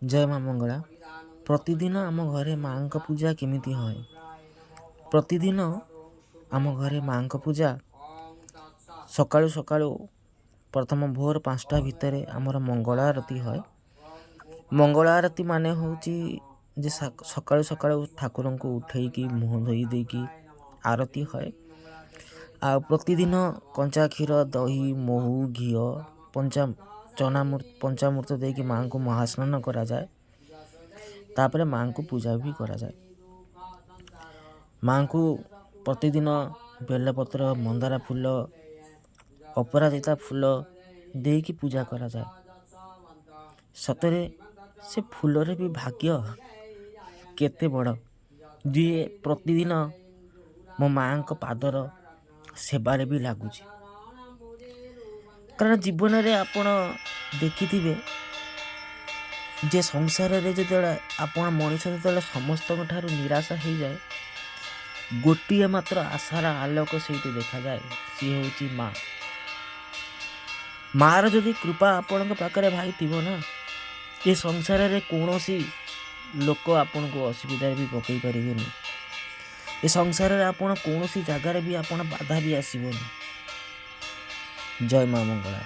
जय माँ मंगला। प्रतिदिन आम घरे माँ का पूजा केमिति होय? प्रतिदिन आम घरे माँ का पूजा सकाळु सकाळु प्रथम भोर 5टा भितर आमर मंगला आरती होय। मंगला आरती माने होची जे सकाळु सकाळु ठाकुर को उठेकी मुह धोई देकी आरती होय। आ प्रतिदिन कंचा क्षीर दही महू घी पंचामृत देकी माँ को महास्नान करा जाए। तापरे माँ को पूजा भी करा जाए। माँ को प्रतिदिन बेलपत्र मंदारा फूल अपराजिता फूल देकी पूजा करा जाए। सतरे से फूलरे भी भाग्य केते बड़ जी प्रतिदिन मो माँ को पादर सेबारे भी लगुच। कारण जीवन रे आपण देखिथिबे जे संसार रे जो आपण मनुष्य जो समस्त ठारू निराशा हो जाए, गोटे मात्र आशार आलोक से देखा जाए, सी हूँ माँ। मार जदि कृपा आपण पाखे भाई थी ना, ये संसार रे कौन सी लोक आपण को असुविधा भी पकई पारे। ये संसार रे आपण कौन सी जगार भी आपण बाधा भी आसबनी। जय माँ मंगला।